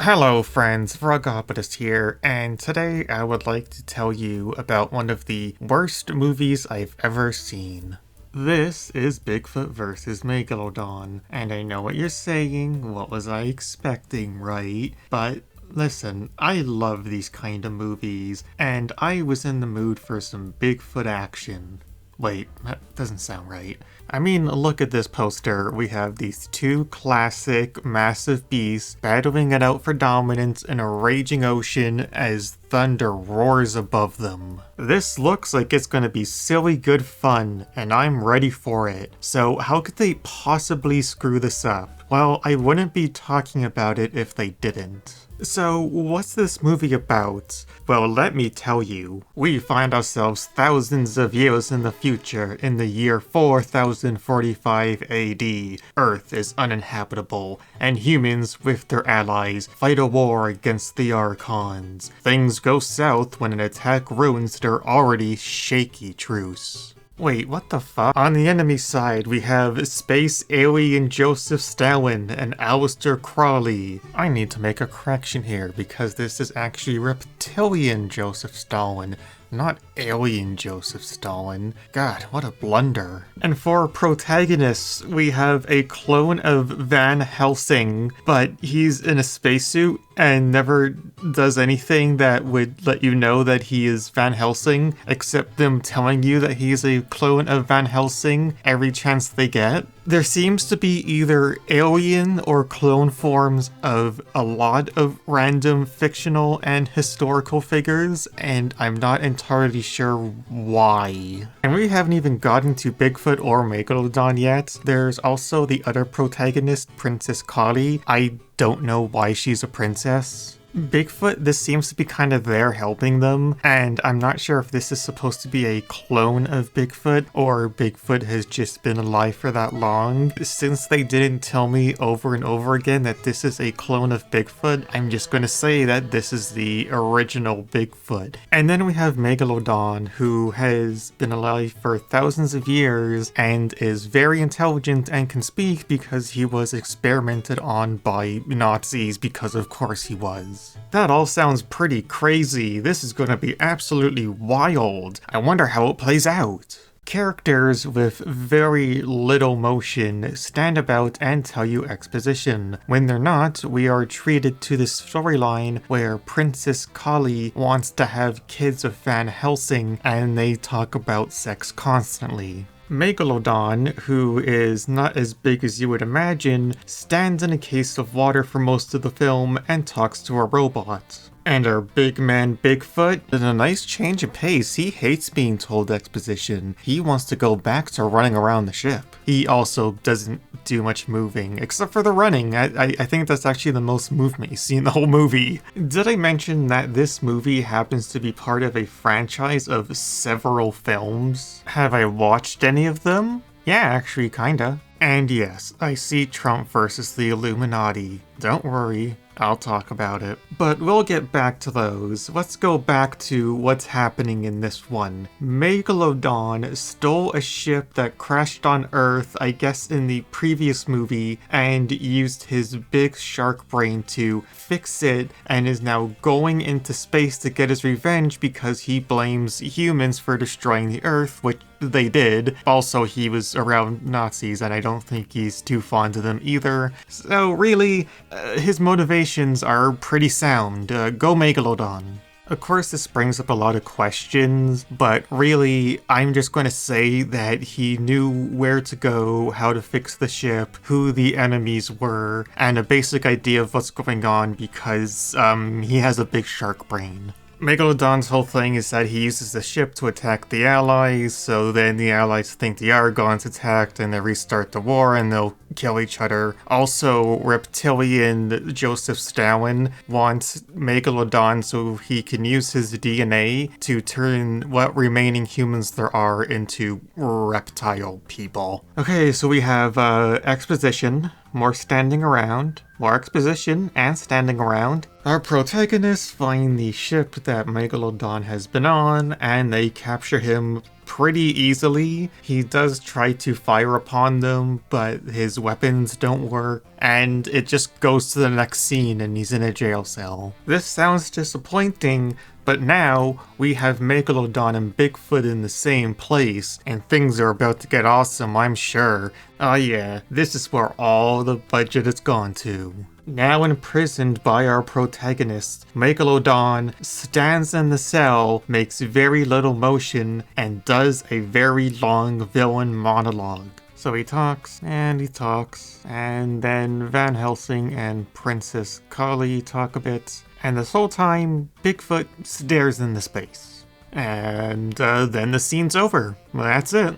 Hello friends, Vlogopolis here, and today I would like to tell you about one of the worst movies I've ever seen. This is Bigfoot vs. Megalodon, and I know what you're saying, what was I expecting, right? But listen, I love these kind of movies, and I was in the mood for some Bigfoot action. Wait, that doesn't sound right. I mean, look at this poster. We have these two classic, massive beasts battling it out for dominance in a raging ocean as thunder roars above them. This looks like it's gonna be silly good fun, and I'm ready for it. So how could they possibly screw this up? Well, I wouldn't be talking about it if they didn't. So, what's this movie about? Well, let me tell you. We find ourselves thousands of years in the future, in the year 4045 AD. Earth is uninhabitable, and humans, with their allies, fight a war against the Archons. Things go south when an attack ruins their already shaky truce. Wait, what the fuck? On the enemy side, we have Space Alien Joseph Stalin and Aleister Crowley. I need to make a correction here, because this is actually Reptilian Joseph Stalin, not Alien Joseph Stalin. God, what a blunder. And for protagonists, we have a clone of Van Helsing, but he's in a spacesuit and never does anything that would let you know that he is Van Helsing, except them telling you that he's a clone of Van Helsing every chance they get. There seems to be either alien or clone forms of a lot of random fictional and historical figures, and I'm not entirely sure why. And we haven't even gotten to Bigfoot or Megalodon yet. There's also the other protagonist, Princess Kali. I don't know why she's a princess. Bigfoot, this seems to be kind of there helping them, and I'm not sure if this is supposed to be a clone of Bigfoot, or Bigfoot has just been alive for that long. Since they didn't tell me over and over again that this is a clone of Bigfoot, I'm just gonna say that this is the original Bigfoot. And then we have Megalodon, who has been alive for thousands of years, and is very intelligent and can speak because he was experimented on by Nazis, because of course he was. That all sounds pretty crazy. This is gonna be absolutely wild. I wonder how it plays out. Characters with very little motion stand about and tell you exposition. When they're not, we are treated to this storyline where Princess Kali wants to have kids with Van Helsing, and they talk about sex constantly. Megalodon, who is not as big as you would imagine, stands in a case of water for most of the film and talks to a robot. And our big man Bigfoot, in a nice change of pace, he hates being told exposition. He wants to go back to running around the ship. He also doesn't do much moving, except for the running. I think that's actually the most movement you see in the whole movie. Did I mention that this movie happens to be part of a franchise of several films? Have I watched any of them? Yeah, actually, kinda. And yes, I see Trump versus the Illuminati. Don't worry, I'll talk about it. But we'll get back to those. Let's go back to what's happening in this one. Megalodon stole a ship that crashed on Earth, I guess in the previous movie, and used his big shark brain to fix it, and is now going into space to get his revenge because he blames humans for destroying the Earth, which they did. Also, he was around Nazis, and I don't think he's too fond of them either. So really, his motivations are pretty sound. Go Megalodon. Of course, this brings up a lot of questions, but really, I'm just going to say that he knew where to go, how to fix the ship, who the enemies were, and a basic idea of what's going on because he has a big shark brain. Megalodon's whole thing is that he uses the ship to attack the Allies, so then the Allies think the Argon's attacked and they restart the war and they'll kill each other. Also, Reptilian Joseph Stalin wants Megalodon so he can use his DNA to turn what remaining humans there are into reptile people. Okay, so we have exposition, more standing around, more exposition, and standing around. Our protagonists find the ship that Megalodon has been on, and they capture him pretty easily. He does try to fire upon them, but his weapons don't work, and it just goes to the next scene and he's in a jail cell. This sounds disappointing, but now we have Megalodon and Bigfoot in the same place, and things are about to get awesome, I'm sure. Oh yeah, this is where all the budget has gone to. Now imprisoned by our protagonist, Megalodon stands in the cell, makes very little motion, and does a very long villain monologue. So he talks, and then Van Helsing and Princess Kali talk a bit, and this whole time, Bigfoot stares into space. And then the scene's over. Well, that's it.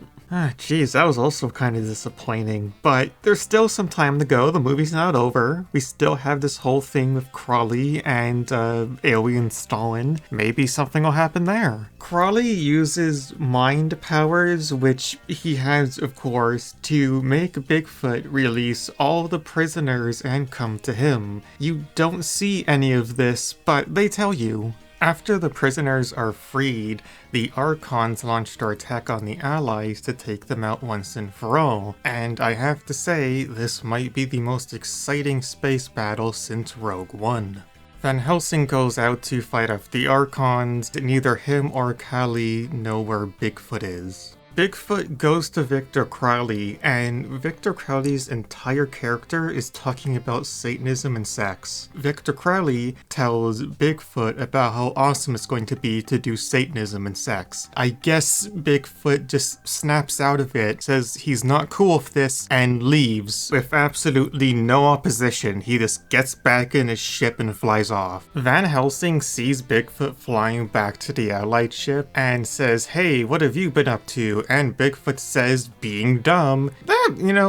Geez, that was also kind of disappointing, but there's still some time to go. The movie's not over. We still have this whole thing with Crawley and Alien Stalin. Maybe something will happen there. Crawley uses mind powers, which he has, of course, to make Bigfoot release all the prisoners and come to him. You don't see any of this, but they tell you. After the prisoners are freed, the Archons launch their attack on the Allies to take them out once and for all, and I have to say, this might be the most exciting space battle since Rogue One. Van Helsing goes out to fight off the Archons, neither him or Kali know where Bigfoot is. Bigfoot goes to Victor Crowley, and Victor Crowley's entire character is talking about Satanism and sex. Victor Crowley tells Bigfoot about how awesome it's going to be to do Satanism and sex. I guess Bigfoot just snaps out of it, says he's not cool with this, and leaves with absolutely no opposition. He just gets back in his ship and flies off. Van Helsing sees Bigfoot flying back to the Allied ship and says, "Hey, what have you been up to?" And Bigfoot says, "Being dumb."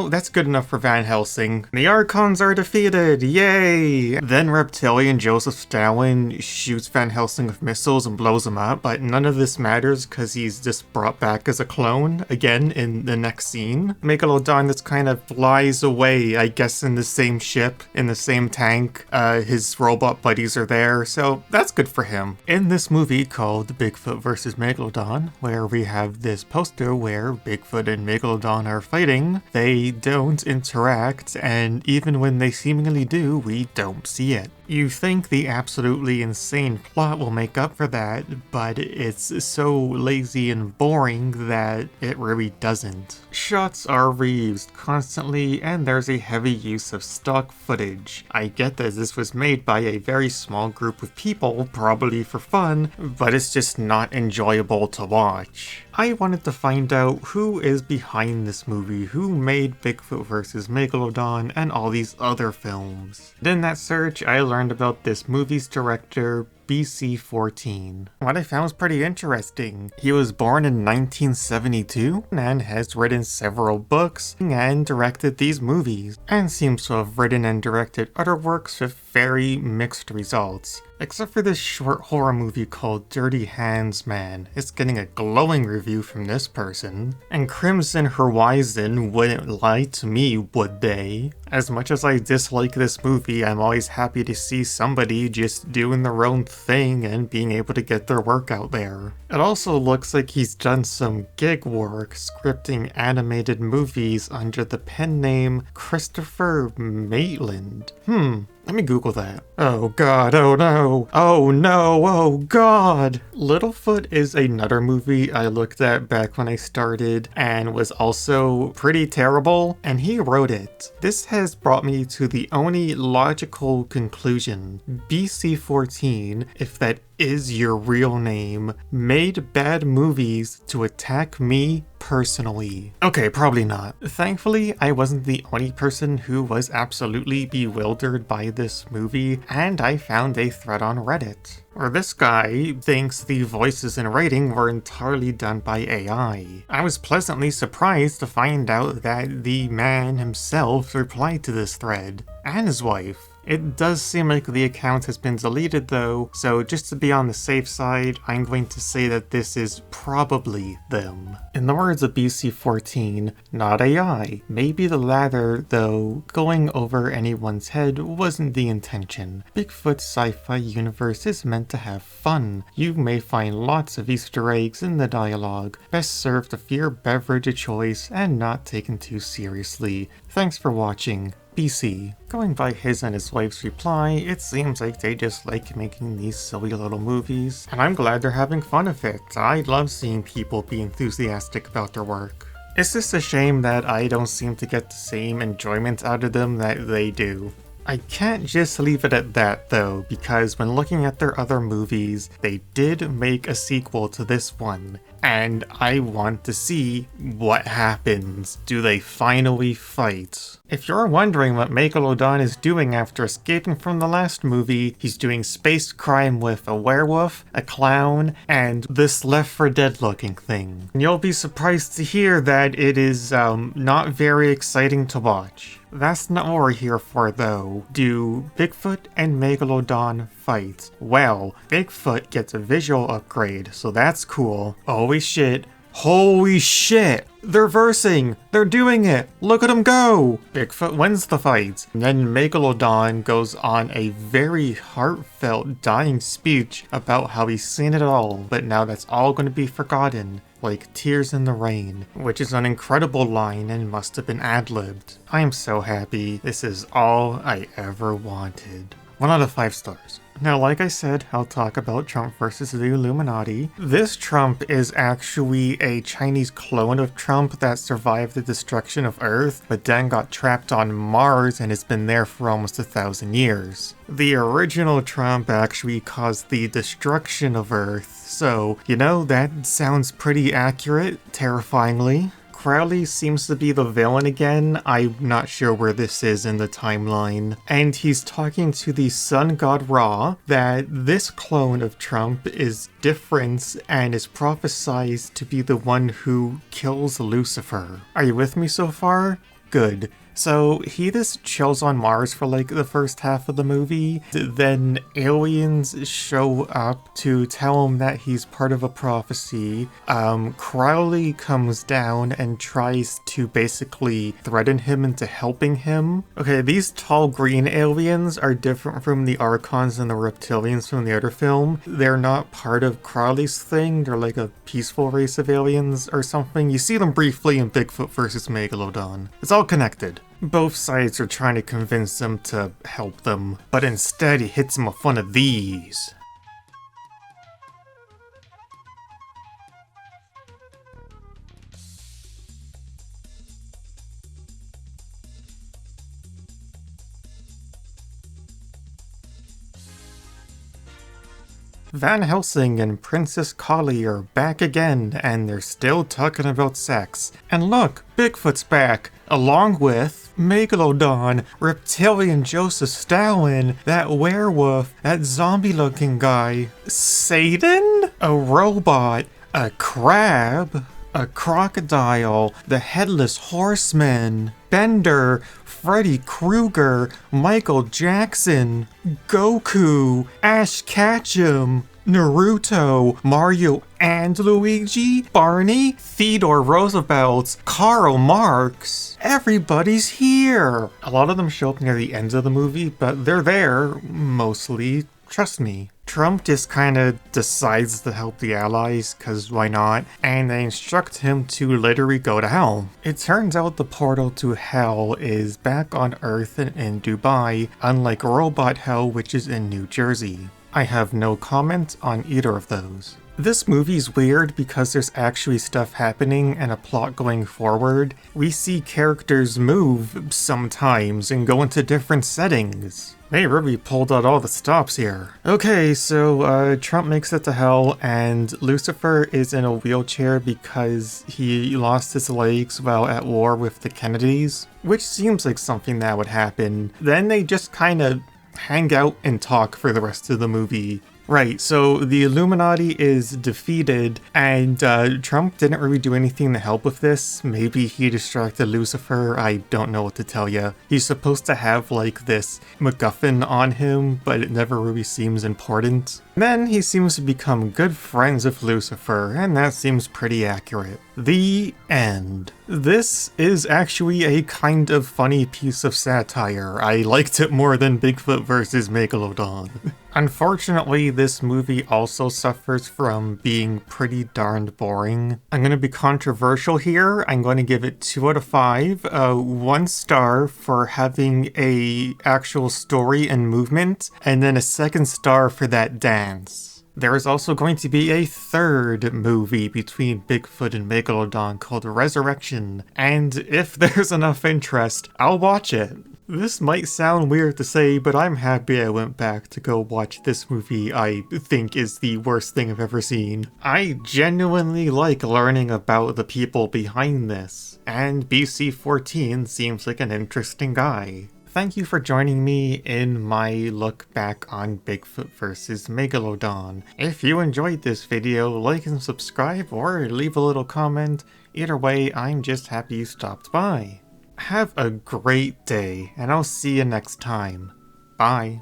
That's good enough for Van Helsing. The Archons are defeated, yay! Then Reptilian Joseph Stalin shoots Van Helsing with missiles and blows him up, but none of this matters because he's just brought back as a clone, again in the next scene. Megalodon just kind of flies away, I guess in the same ship, in the same tank. His robot buddies are there, so that's good for him. In this movie called Bigfoot vs. Megalodon, where we have this poster where Bigfoot and Megalodon are fighting, they don't interact, and even when they seemingly do, we don't see it. You think the absolutely insane plot will make up for that, but it's so lazy and boring that it really doesn't. Shots are reused constantly, and there's a heavy use of stock footage. I get that this was made by a very small group of people, probably for fun, but it's just not enjoyable to watch. I wanted to find out who is behind this movie, who made Bigfoot vs. Megalodon and all these other films. In that search, I learned about this movie's director, BC14. What I found was pretty interesting. He was born in 1972 and has written several books and directed these movies, and seems to have written and directed other works with very mixed results. Except for this short horror movie called Dirty Hands Man. It's getting a glowing review from this person. And Crimson Horizon wouldn't lie to me, would they? As much as I dislike this movie, I'm always happy to see somebody just doing their own thing and being able to get their work out there. It also looks like he's done some gig work scripting animated movies under the pen name Christopher Maitland. Let me Google that. Oh god, oh no, oh no, oh god! Littlefoot is another movie I looked at back when I started and was also pretty terrible, and he wrote it. This has brought me to the only logical conclusion. BC14, if that is your real name, made bad movies to attack me personally. Okay, probably not. Thankfully, I wasn't the only person who was absolutely bewildered by this movie, and I found a thread on Reddit where this guy thinks the voices and writing were entirely done by AI. I was pleasantly surprised to find out that the man himself replied to this thread, and his wife. It does seem like the account has been deleted though, so just to be on the safe side, I'm going to say that this is probably them. In the words of BC14, not AI. Maybe the latter, though going over anyone's head wasn't the intention. Bigfoot's sci-fi universe is meant to have fun. You may find lots of Easter eggs in the dialogue, best served with your beverage of choice and not taken too seriously. Thanks for watching. BC. Going by his and his wife's reply, it seems like they just like making these silly little movies, and I'm glad they're having fun with it. I love seeing people be enthusiastic about their work. It's just a shame that I don't seem to get the same enjoyment out of them that they do. I can't just leave it at that though, because when looking at their other movies, they did make a sequel to this one, and I want to see what happens. Do they finally fight? If you're wondering what Megalodon is doing after escaping from the last movie, he's doing space crime with a werewolf, a clown, and this Left 4 Dead looking thing. And you'll be surprised to hear that it is not very exciting to watch. That's not what we're here for though. Do Bigfoot and Megalodon fight? Well, Bigfoot gets a visual upgrade, so that's cool. Holy shit. Holy shit! They're versing! They're doing it! Look at them go! Bigfoot wins the fight. And then Megalodon goes on a very heartfelt dying speech about how he's seen it all, but now that's all going to be forgotten. Like tears in the rain, which is an incredible line and must have been ad-libbed. I am so happy. This is all I ever wanted. 1 out of 5 stars. Now, like I said, I'll talk about Trump versus the Illuminati. This Trump is actually a Chinese clone of Trump that survived the destruction of Earth, but then got trapped on Mars and has been there for almost 1,000 years. The original Trump actually caused the destruction of Earth, so, you know, that sounds pretty accurate, terrifyingly. Crowley seems to be the villain again. I'm not sure where this is in the timeline. And he's talking to the sun god Ra that this clone of Trump is different and is prophesized to be the one who kills Lucifer. Are you with me so far? Good. So he just chills on Mars for like the first half of the movie, then aliens show up to tell him that he's part of a prophecy. Crowley comes down and tries to basically threaten him into helping him. Okay, these tall green aliens are different from the Archons and the reptilians from the other film. They're not part of Crowley's thing, they're like a peaceful race of aliens or something. You see them briefly in Bigfoot vs. Megalodon. It's all connected. Both sides are trying to convince them to help them, but instead he hits them with one of these. Van Helsing and Princess Kali are back again, and they're still talking about sex. And look, Bigfoot's back, along with Megalodon, Reptilian Joseph Stalin, that werewolf, that zombie-looking guy, Satan, a robot, a crab, a crocodile, the Headless Horseman, Bender, Freddy Krueger, Michael Jackson, Goku, Ash Ketchum, Naruto, Mario and Luigi, Barney, Theodore Roosevelt, Karl Marx. Everybody's here! A lot of them show up near the end of the movie, but they're there, mostly. Trust me. Trump just kinda decides to help the allies, cause why not, and they instruct him to literally go to hell. It turns out the portal to hell is back on Earth and in Dubai, unlike Robot Hell, which is in New Jersey. I have no comment on either of those. This movie's weird because there's actually stuff happening and a plot going forward. We see characters move sometimes and go into different settings. They really pulled out all the stops here. Okay, so Trump makes it to hell and Lucifer is in a wheelchair because he lost his legs while at war with the Kennedys, which seems like something that would happen. Then they just kind of hang out and talk for the rest of the movie. Right, so the Illuminati is defeated, and Trump didn't really do anything to help with this. Maybe he distracted Lucifer, I don't know what to tell ya. He's supposed to have like this MacGuffin on him, but it never really seems important. Then he seems to become good friends with Lucifer, and that seems pretty accurate. The end. This is actually a kind of funny piece of satire. I liked it more than Bigfoot vs. Megalodon. Unfortunately, this movie also suffers from being pretty darned boring. I'm gonna be controversial here. I'm going to give it 2 out of 5. 1 star for having a actual story and movement, and then a 2nd star for that dance. There is also going to be a 3rd movie between Bigfoot and Megalodon called Resurrection, and if there's enough interest, I'll watch it. This might sound weird to say, but I'm happy I went back to go watch this movie I think is the worst thing I've ever seen. I genuinely like learning about the people behind this, and BC-14 seems like an interesting guy. Thank you for joining me in my look back on Bigfoot vs. Megalodon. If you enjoyed this video, like and subscribe or leave a little comment. Either way, I'm just happy you stopped by. Have a great day, and I'll see you next time. Bye.